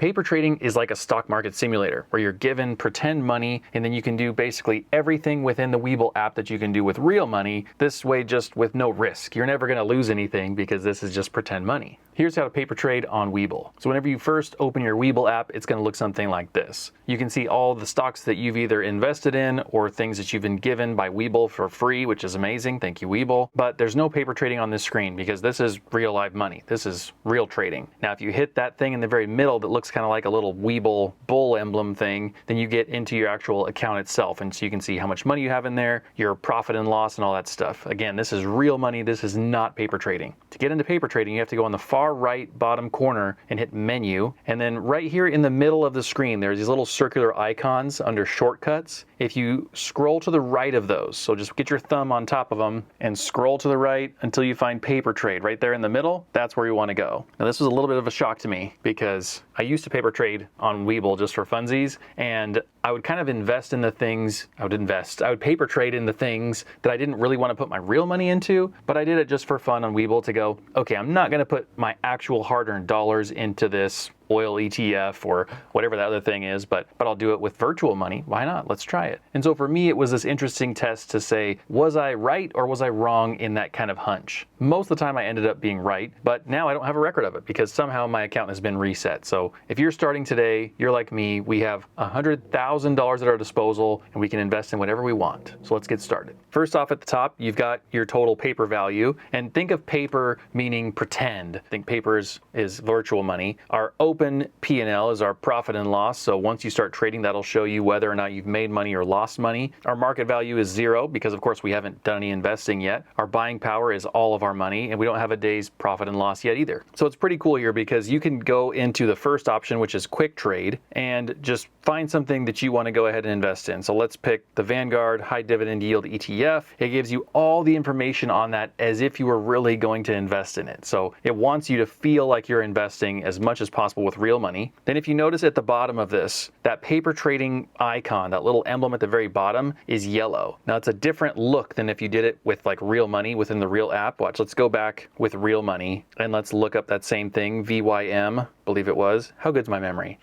Paper trading is like a stock market simulator where you're given pretend money and then you can do basically everything within the Webull app that you can do with real money, this way just with no risk. You're never going to lose anything because this is just pretend money. Here's how to paper trade on Webull. So whenever you first open your Webull app, it's going to look something like this. You can see all the stocks that you've either invested in or things that you've been given by Webull for free, which is amazing. Thank you, Webull. But there's no paper trading on this screen because this is real live money. This is real trading. Now, if you hit that thing in the very middle that looks kind of like a little Webull bull emblem thing, then you get into your actual account itself. And so you can see how much money you have in there, your profit and loss and all that stuff. Again, this is real money. This is not paper trading. To get into paper trading, you have to go on the far right bottom corner and hit menu. And then right here in the middle of the screen, there's these little circular icons under shortcuts. If you scroll to the right of those, so just get your thumb on top of them and scroll to the right until you find paper trade right there in the middle, that's where you want to go. Now this was a little bit of a shock to me because I used to paper trade on Webull just for funsies, and I would kind of invest in the things, I would paper trade in the things that I didn't really want to put my real money into, but I did it just for fun on Webull to go, okay, I'm not going to put my actual hard-earned dollars into this oil ETF or whatever that other thing is, but I'll do it with virtual money. Why not? Let's try it. And so for me, it was this interesting test to say, was I right or was I wrong in that kind of hunch? Most of the time I ended up being right, but now I don't have a record of it because somehow my account has been reset. So if you're starting today, you're like me, we have $100,000 at our disposal and we can invest in whatever we want. So let's get started. First off at the top, you've got your total paper value, and think of paper meaning pretend. Think paper is virtual money. Our open P&L is our profit and loss. So once you start trading, that'll show you whether or not you've made money or lost money. Our market value is 0 because of course we haven't done any investing yet. Our buying power is all of our money, and we don't have a day's profit and loss yet either. So it's pretty cool here because you can go into the first option, which is quick trade, and just find something that you want to go ahead and invest in. So let's pick the Vanguard High Dividend Yield ETF. It gives you all the information on that as if you were really going to invest in it. So it wants you to feel like you're investing as much as possible with real money. Then if you notice at the bottom of this, that paper trading icon, that little emblem at the very bottom is yellow. Now it's a different look than if you did it with like real money within the real app. Watch, let's go back with real money and let's look up that same thing, VYM, believe it was. How good's my memory?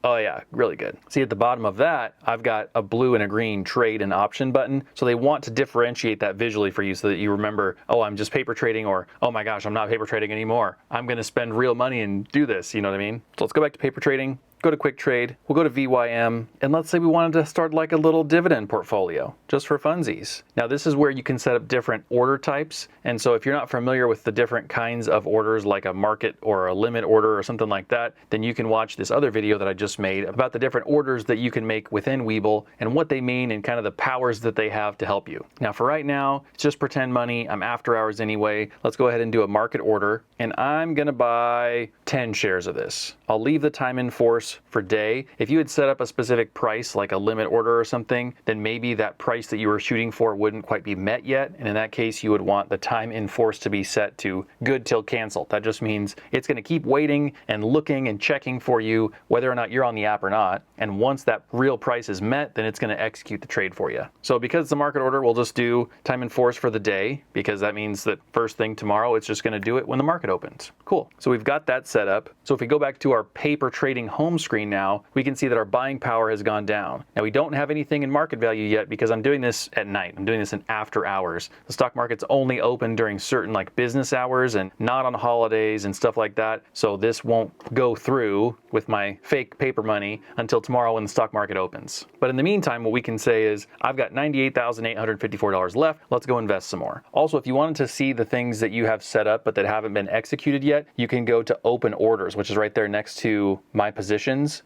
Oh yeah, really good. See at the bottom of that, I've got a blue and a green trade and option button. So they want to differentiate that visually for you so that you remember, oh, I'm just paper trading, or oh my gosh, I'm not paper trading anymore. I'm gonna spend real money and do this, you know what I mean? So let's go back to paper trading. Go to quick trade, we'll go to VYM, and let's say we wanted to start like a little dividend portfolio just for funsies. Now this is where you can set up different order types, and so if you're not familiar with the different kinds of orders like a market or a limit order or something like that, then you can watch this other video that I just made about the different orders that you can make within Webull and what they mean and kind of the powers that they have to help you. Now for right now, it's just pretend money. I'm after hours anyway. Let's go ahead and do a market order, and I'm gonna buy 10 shares of this. I'll leave the time in force for day. If you had set up a specific price like a limit order or something, then maybe that price that you were shooting for wouldn't quite be met yet, and in that case you would want the time in force to be set to good till canceled. That just means it's going to keep waiting and looking and checking for you whether or not you're on the app or not, and once that real price is met, then it's going to execute the trade for you. So because it's a market order, we'll just do time in force for the day, because that means that first thing tomorrow it's just going to do it when the market opens. Cool. So we've got that set up. So if we go back to our paper trading home screen now, we can see that our buying power has gone down. Now we don't have anything in market value yet because I'm doing this at night. I'm doing this in after hours. The stock market's only open during certain like business hours and not on holidays and stuff like that. So this won't go through with my fake paper money until tomorrow when the stock market opens. But in the meantime, what we can say is I've got $98,854 left. Let's go invest some more. Also, if you wanted to see the things that you have set up but that haven't been executed yet, you can go to open orders, which is right there next to my positions,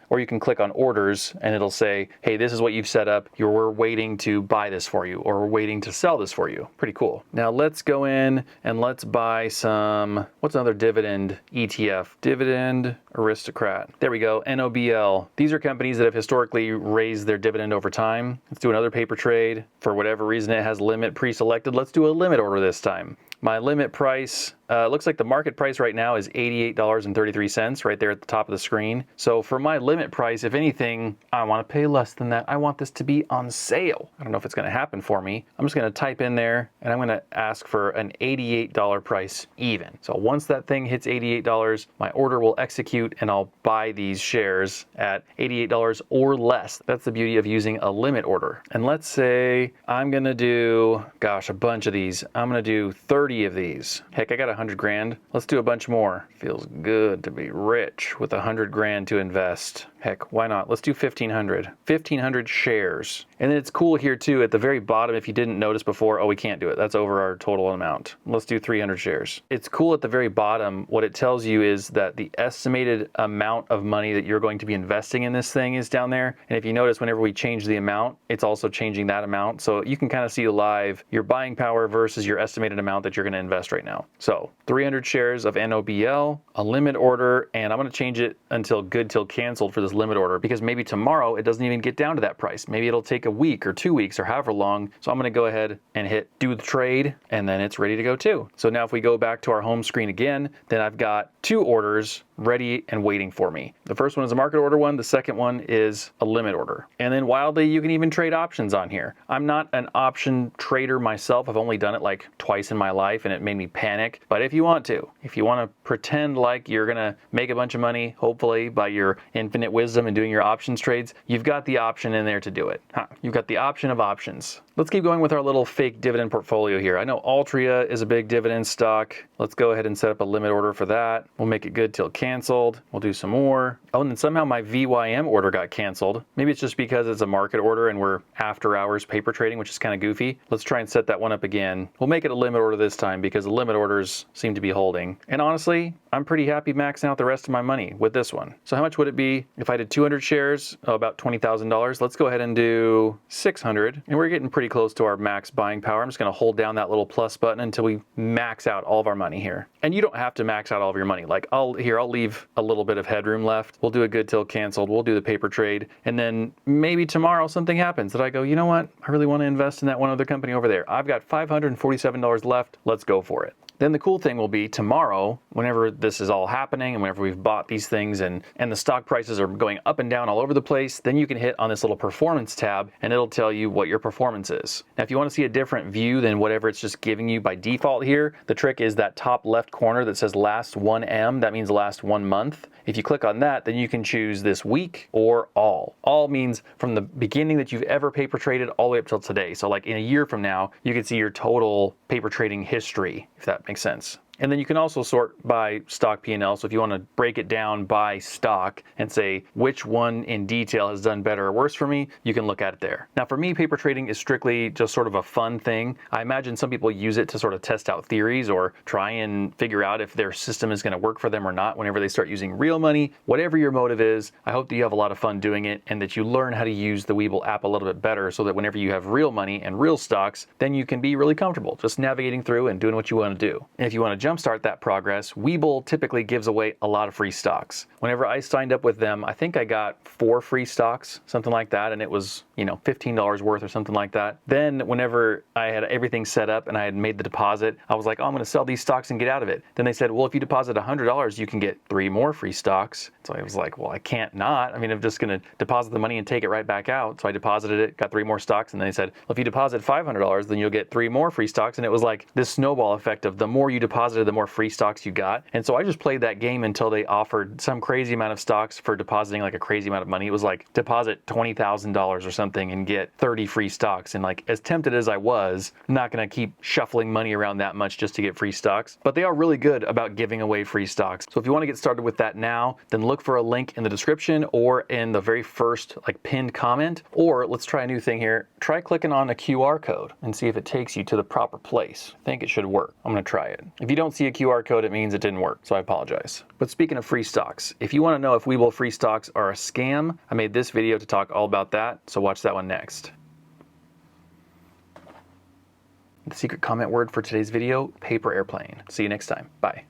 or you can click on orders and it'll say, hey, this is what you've set up. We're waiting to buy this for you, or we're waiting to sell this for you. Pretty cool. Now let's go in and let's buy some, what's another dividend ETF? Dividend Aristocrat. There we go, NOBL. These are companies that have historically raised their dividend over time. Let's do another paper trade. For whatever reason, it has limit pre-selected. Let's do a limit order this time. My limit price, looks like the market price right now is $88.33 right there at the top of the screen. So for my limit price, if anything, I want to pay less than that. I want this to be on sale. I don't know if it's going to happen for me. I'm just going to type in there and I'm going to ask for an $88 price even. So once that thing hits $88, my order will execute execute and I'll buy these shares at $88 or less. That's the beauty of using a limit order. And let's say I'm gonna do, gosh, a bunch of these. I'm gonna do 30 of these. Heck, I got 100 grand. Let's do a bunch more. Feels good to be rich with 100 grand to invest. Heck, why not? Let's do 1,500. 1,500 shares. And then it's cool here too, at the very bottom, if you didn't notice before, oh, we can't do it. That's over our total amount. Let's do 300 shares. It's cool at the very bottom, what it tells you is that the estimated amount of money that you're going to be investing in this thing is down there. And if you notice, whenever we change the amount, it's also changing that amount. So you can kind of see live your buying power versus your estimated amount that you're going to invest right now. So 300 shares of NOBL, a limit order, and I'm going to change it until good till canceled for this limit order, because maybe tomorrow it doesn't even get down to that price. Maybe it'll take a week or 2 weeks or however long. So I'm going to go ahead and hit do the trade, and then it's ready to go too. So now if we go back to our home screen again, then I've got 2 orders ready and waiting for me. The first one is a market order one. The second one is a limit order. And then wildly, you can even trade options on here. I'm not an option trader myself. I've only done it like twice in my life and it made me panic. But if you want to pretend like you're gonna make a bunch of money, hopefully by your infinite wisdom and doing your options trades, you've got the option in there to do it. You've got the option of options. Let's keep going with our little fake dividend portfolio here. I know Altria is a big dividend stock. Let's go ahead and set up a limit order for that. We'll make it good till canceled. We'll do some more. Oh, and then somehow my VYM order got canceled. Maybe it's just because it's a market order and we're after hours paper trading, which is kind of goofy. Let's try and set that one up again. We'll make it a limit order this time because the limit orders seem to be holding. And honestly, I'm pretty happy maxing out the rest of my money with this one. So how much would it be if I did 200 shares? Oh, about $20,000. Let's go ahead and do 600. And we're getting pretty close to our max buying power. I'm just going to hold down that little plus button until we max out all of our money here. And you don't have to max out all of your money. Like I'll leave a little bit of headroom left. We'll do a good till canceled. We'll do the paper trade. And then maybe tomorrow something happens that I go, you know what? I really want to invest in that one other company over there. I've got $547 left. Let's go for it. Then the cool thing will be tomorrow, whenever this is all happening and whenever we've bought these things and the stock prices are going up and down all over the place, then you can hit on this little performance tab and it'll tell you what your performance is. Now, if you want to see a different view than whatever it's just giving you by default here, the trick is that top left corner that says last 1M, that means the last 1 month. If you click on that, then you can choose this week or all. All means from the beginning that you've ever paper traded all the way up till today. So like in a year from now, you can see your total paper trading history, if that makes sense. And then you can also sort by stock P&L. So if you want to break it down by stock and say which one in detail has done better or worse for me, you can look at it there. Now for me, paper trading is strictly just sort of a fun thing. I imagine some people use it to sort of test out theories or try and figure out if their system is going to work for them or not whenever they start using real money. Whatever your motive is, I hope that you have a lot of fun doing it and that you learn how to use the Webull app a little bit better so that whenever you have real money and real stocks, then you can be really comfortable just navigating through and doing what you want to do. And if you want to jumpstart that progress, Webull typically gives away a lot of free stocks. Whenever I signed up with them, I think I got 4 free stocks, something like that, and it was, $15 worth or something like that. Then whenever I had everything set up and I had made the deposit, I was like, oh, I'm going to sell these stocks and get out of it. Then they said, well, if you deposit $100, you can get 3 more free stocks. So I was like, well, I can't not. I mean, I'm just going to deposit the money and take it right back out. So I deposited it, got 3 more stocks, and then they said, well, if you deposit $500, then you'll get 3 more free stocks. And it was like this snowball effect of the more you deposited, the more free stocks you got. And so I just played that game until they offered some crazy amount of stocks for depositing like a crazy amount of money. It was like deposit $20,000 or something and get 30 free stocks. And like as tempted as I was, I'm not going to keep shuffling money around that much just to get free stocks. But they are really good about giving away free stocks. So if you want to get started with that now, then look for a link in the description or in the very first like pinned comment. Or let's try a new thing here. Try clicking on a QR code and see if it takes you to the proper place. I think it should work. I'm going to try it. If you don't see a QR code, it means it didn't work. So I apologize. But speaking of free stocks, if you want to know if Webull free stocks are a scam, I made this video to talk all about that. So watch that one next. The secret comment word for today's video, paper airplane. See you next time. Bye.